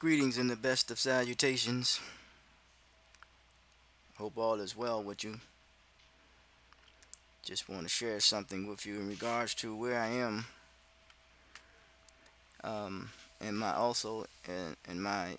Greetings and the best of salutations. Hope all is well with you. Just want to share something with you in regards to where I am, and my also and my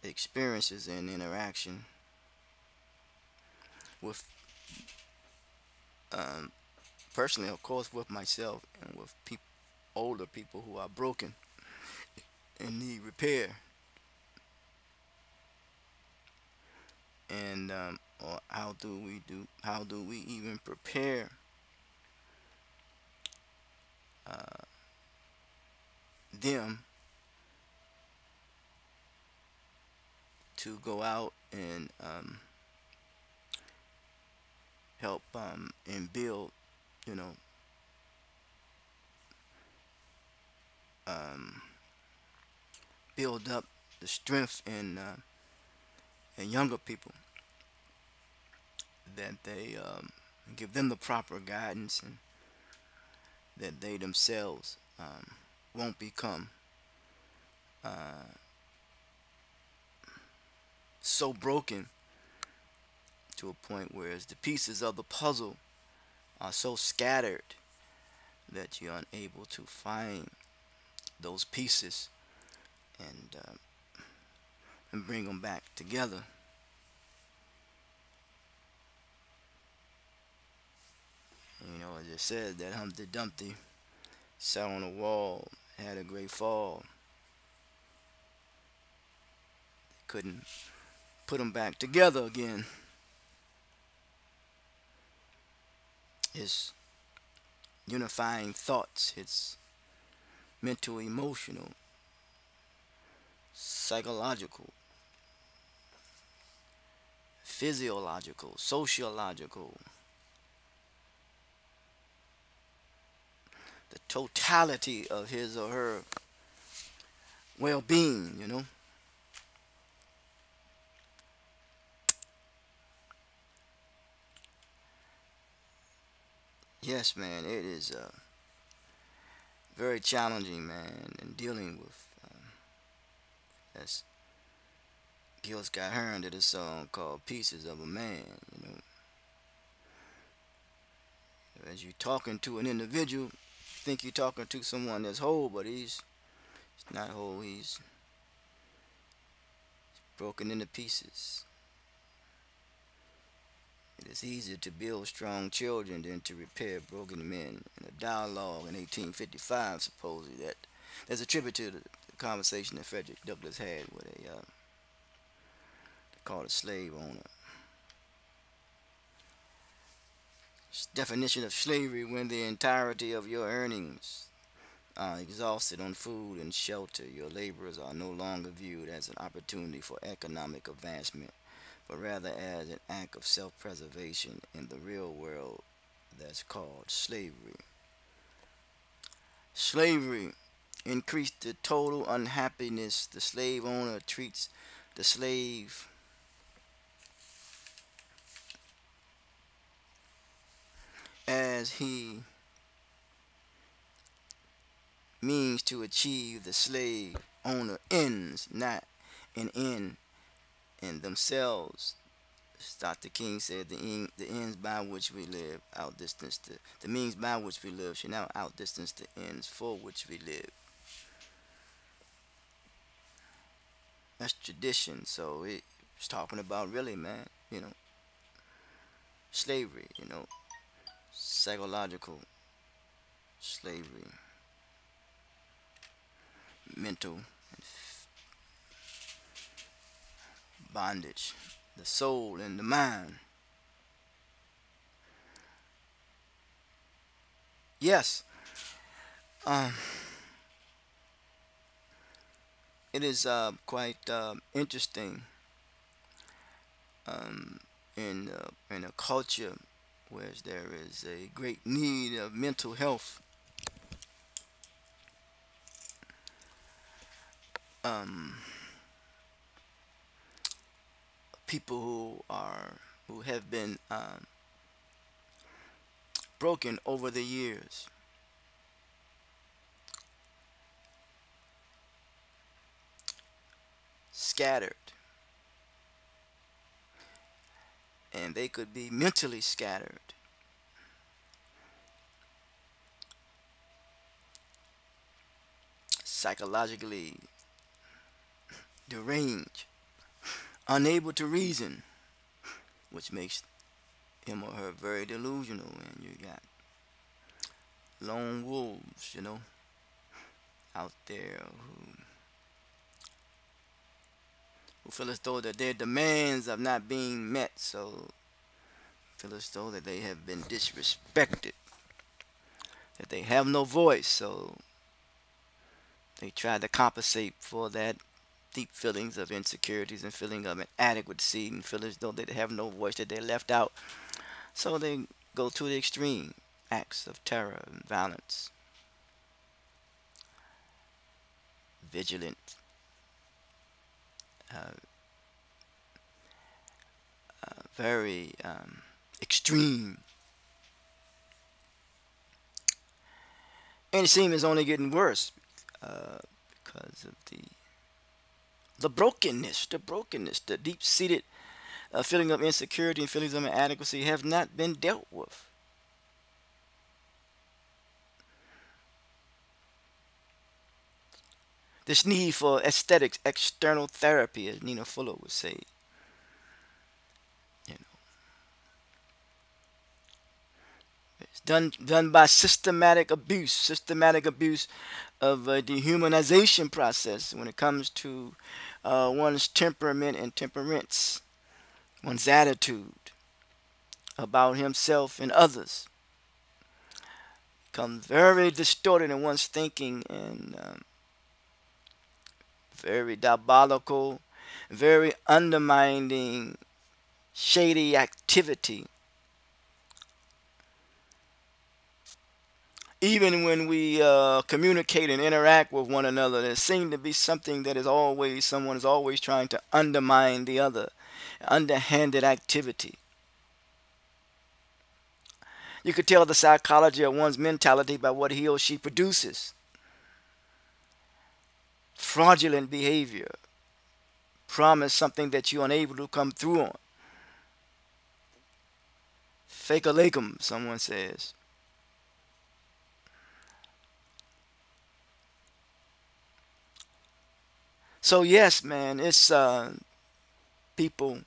experiences and interaction with um, personally, of course, with myself and with older people who are broken and need repair, and or how do we even prepare uh, them to go out and help and build, you know, um, build up the strength in younger people, that they give them the proper guidance, and that they themselves won't become uh, so broken to a point where the pieces of the puzzle are so scattered that you're unable to find those pieces and bring them back together. You know, as it said that Humpty Dumpty sat on a wall, had a great fall, couldn't put them back together again. His unifying thoughts, his mental, emotional, psychological, physiological, sociological, the totality of his or her well being, you know. Yes, man, it is very challenging, man, in dealing with, as Gil Scott Heron did a song called Pieces of a Man, you know. As you're talking to an individual, you think you're talking to someone that's whole, but he's not whole, he's broken into pieces. It is easier to build strong children than to repair broken men. In a dialogue in 1855, supposedly, that there's a tribute to the conversation that Frederick Douglass had with a called a slave owner. Definition of slavery: when the entirety of your earnings are exhausted on food and shelter, your labors are no longer viewed as an opportunity for economic advancement, but rather as an act of self-preservation in the real world that's called slavery. Slavery increased the total unhappiness. The slave owner treats the slave as he means to achieve. The slave owner ends, not an end in themselves. As Dr. King said, the ends by which we live outdistance the means by which we live should now outdistance the ends for which we live. That's tradition. So it's talking about really, man, you know, slavery, you know, psychological slavery, mental bondage, the soul and the mind. Yes, um, it is quite interesting um, in a culture where there is a great need of mental health. Um, People who have been broken over the years. scattered, and they could be mentally scattered, psychologically deranged, unable to reason, which makes him or her very delusional. And you got lone wolves, out there who feel as though that their demands are not being met, so feel as though that they have been disrespected, that they have no voice, so they try to compensate for that deep feelings of insecurities and feeling of inadequacy and feel as though they have no voice, that they're left out. So they go to the extreme acts of terror and violence, vigilant, uh, very extreme. And it seems it's only getting worse because of the brokenness, the deep-seated feeling of insecurity and feelings of inadequacy have not been dealt with. This need for aesthetics, external therapy, as Nina Fuller would say, you know, it's done by systematic abuse of a dehumanization process when it comes to one's temperament and temperance, one's attitude about himself and others. Becomes very distorted in one's thinking and very diabolical, very undermining, shady activity. Even when we communicate and interact with one another, there seems to be something that is always, someone is always trying to undermine the other, underhanded activity. You could tell the psychology of one's mentality by what he or she produces. Fraudulent behavior. Promise something that you're unable to come through on. Fake a lakem, someone says. So yes, man, it's people,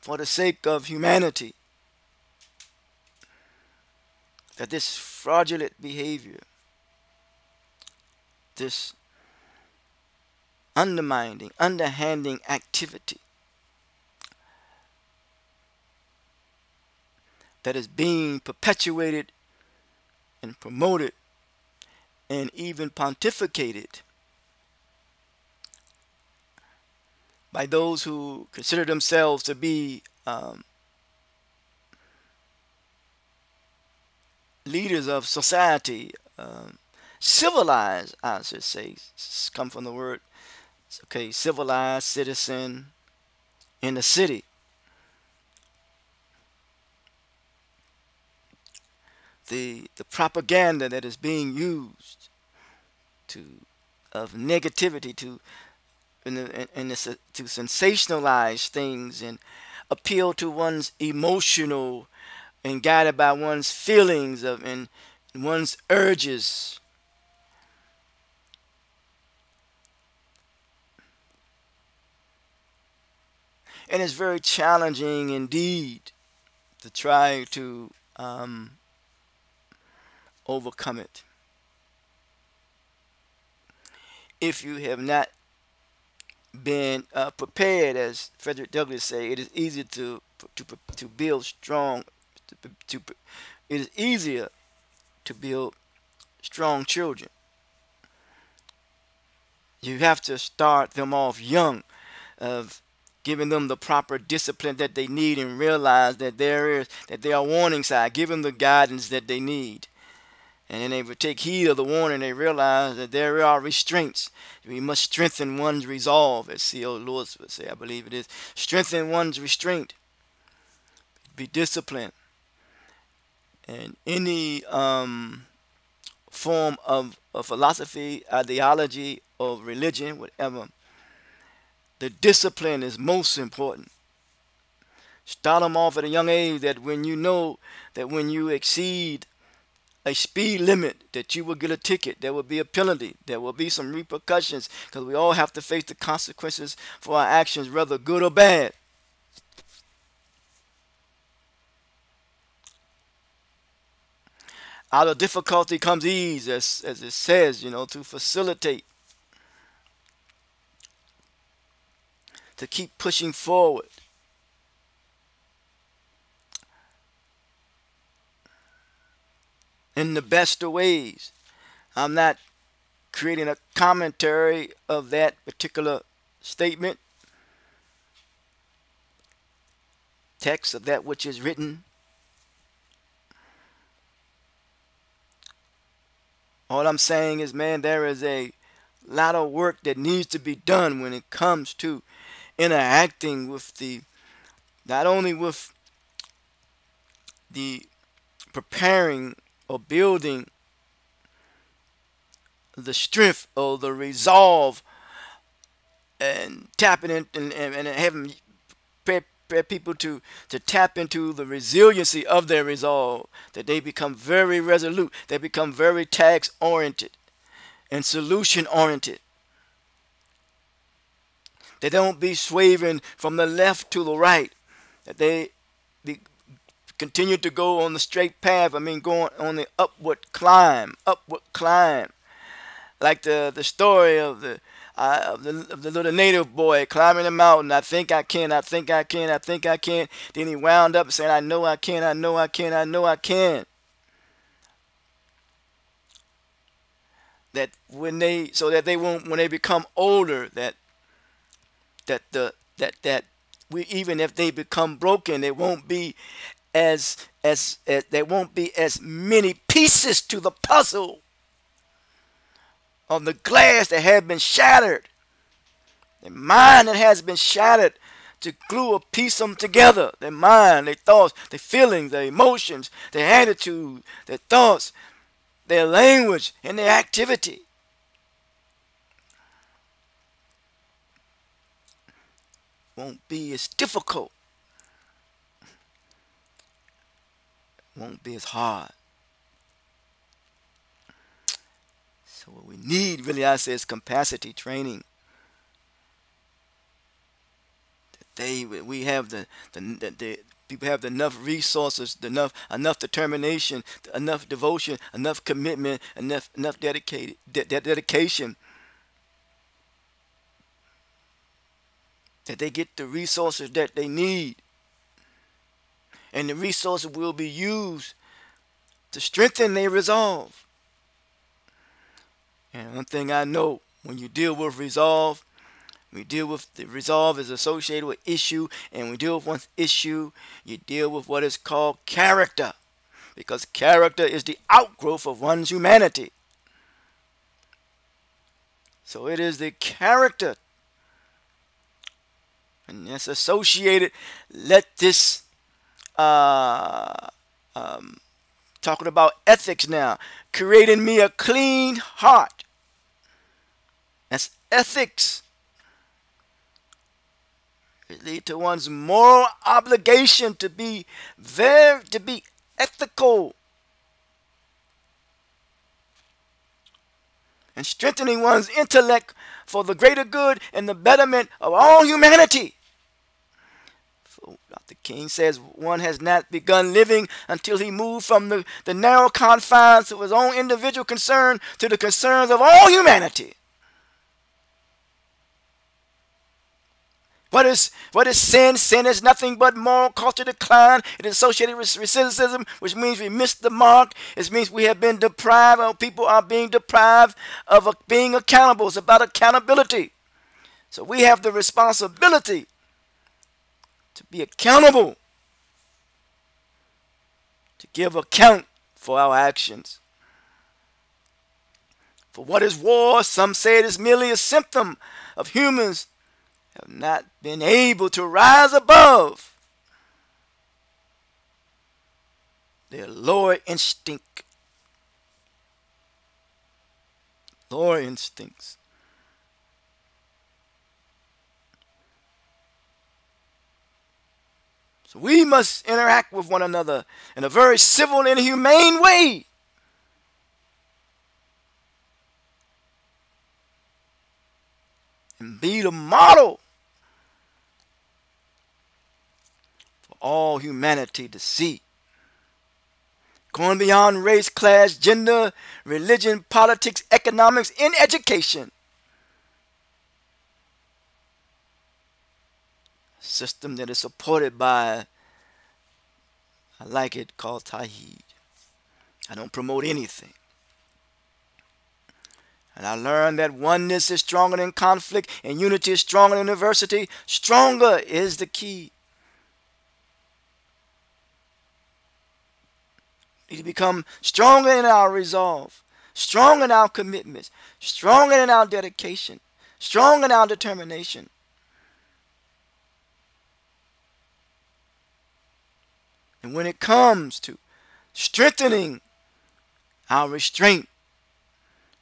for the sake of humanity, that this fraudulent behavior, this undermining, underhanding activity that is being perpetuated and promoted and even pontificated by those who consider themselves to be leaders of society, civilized, I should say, come from the word, okay, civilized citizen in the city. The propaganda that is being used to of negativity to sensationalize things and appeal to one's emotional and guided by one's feelings of and one's urges. And it's very challenging indeed to try to overcome it if you have not been prepared. As Frederick Douglass say, it is easier to build strong to it is easier to build strong children. You have to start them off young, of giving them the proper discipline that they need, and realize that they are warning signs. Give them the guidance that they need, and then they would take heed of the warning. They realize that there are restraints. We must strengthen one's resolve, as C.O. Lewis would say, I believe it is. Strengthen one's restraint. Be disciplined. And any form of philosophy, ideology, or religion, whatever, the discipline is most important. Start them off at a young age that when you know that when you exceed a speed limit that you will get a ticket, there will be a penalty, there will be some repercussions, because we all have to face the consequences for our actions, whether good or bad. Out of difficulty comes ease, as it says, to facilitate, to keep pushing forward. In the best of ways. I'm not creating a commentary of that particular statement, text of that which is written. All I'm saying is, man, there is a lot of work that needs to be done when it comes to interacting with not only with the preparing or building the strength or the resolve, and tapping in and having prepare people to tap into the resiliency of their resolve, that they become very resolute, they become very task oriented and solution oriented. They don't be swerving from the left to the right, that they continue to go on the straight path. I mean, going on the upward climb, like the story of the little native boy climbing the mountain. I think I can, I think I can, I think I can. Then he wound up saying, I know I can, I know I can, I know I can. That when they, so that they won't, when they become older, that we, even if they become broken, they won't be as there won't be as many pieces to the puzzle of the glass that have been shattered, the mind that has been shattered, to glue a piece of them together. Their mind, their thoughts, their feelings, their emotions, their attitude, their thoughts, their language, and their activity. Won't be as difficult. Won't be as hard. So what we need, really, I say, is capacity training. That we have the people have enough resources, enough determination, enough devotion, enough commitment, enough dedication, that they get the resources that they need. And the resources will be used to strengthen their resolve. And one thing I know, when you deal with resolve, we deal with the resolve is associated with issue, and we deal with one issue, you deal with what is called character, because character is the outgrowth of one's humanity. So it is the character, and that's associated. Let this talking about ethics now, creating me a clean heart. That's ethics. It leads to one's moral obligation to be ethical, and strengthening one's intellect for the greater good and the betterment of all humanity. Dr. King says one has not begun living until he moved from the narrow confines of his own individual concern to the concerns of all humanity. What is sin? Sin is nothing but moral culture decline. It is associated with recidivism, which means we missed the mark. It means we have been deprived, or people are being deprived of being accountable. It's about accountability. So we have the responsibility to be accountable, to give account for our actions. For what is war? Some say it is merely a symptom of humans have not been able to rise above their lower instinct, lower instincts. So we must interact with one another in a very civil and humane way. And be the model for all humanity to see. Going beyond race, class, gender, religion, politics, economics, in education. A system that is supported by, I like it, called Tawheed. I don't promote anything. And I learned that oneness is stronger than conflict and unity is stronger than diversity. Stronger is the key. We need to become stronger in our resolve, strong in our commitments, stronger in our dedication, strong in our determination. And when it comes to strengthening our restraint,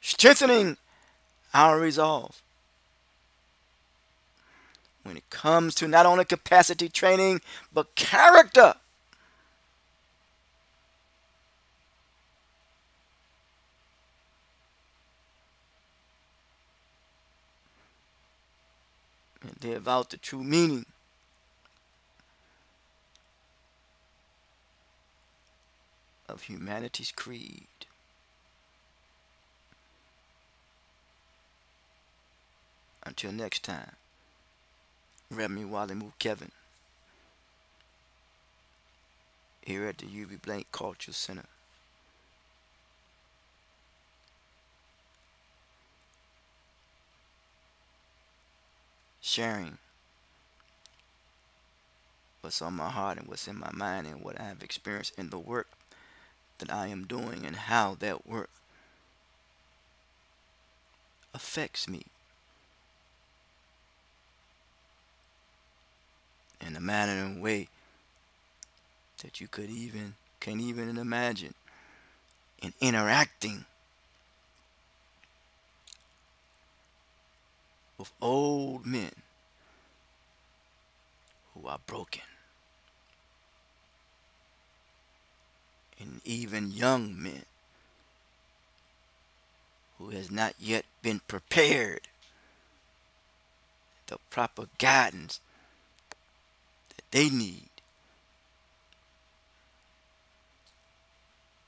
strengthening our resolve, when it comes to not only capacity training, but character, and live out the true meaning of humanity's creed. Until next time, Reverend Walimu Kevin, here at the UB Blank Culture Center. Sharing what's on my heart and what's in my mind and what I have experienced in the work that I am doing and how that work affects me in a manner and way that you can't even imagine, in interacting with old men who are broken, and even young men who has not yet been prepared, the proper guidance that they need,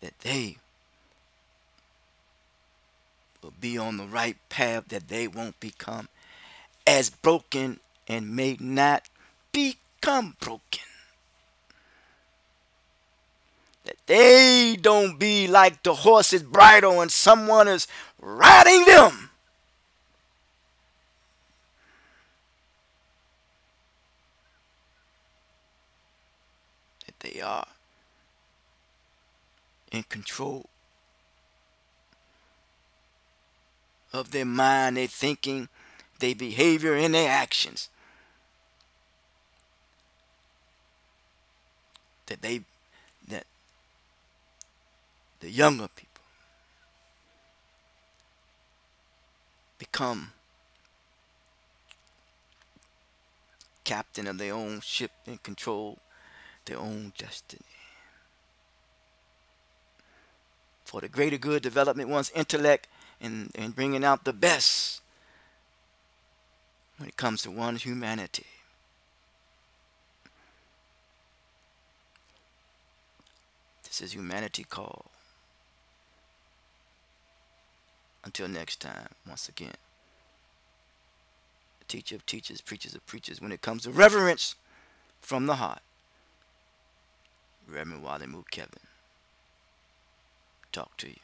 that they will be on the right path, that they won't become as broken and may not become broken. That they don't be like the horse's bridle when someone is riding them. That they are in control of their mind, their thinking, their behavior, and their actions. That the younger people become captain of their own ship and control their own destiny. For the greater good, development one's intellect and bringing out the best when it comes to one's humanity. This is Humanity Call. Until next time, once again, the teacher of teachers, preachers of preachers, when it comes to reverence from the heart, Reverend Walimu Kevin. Talk to you.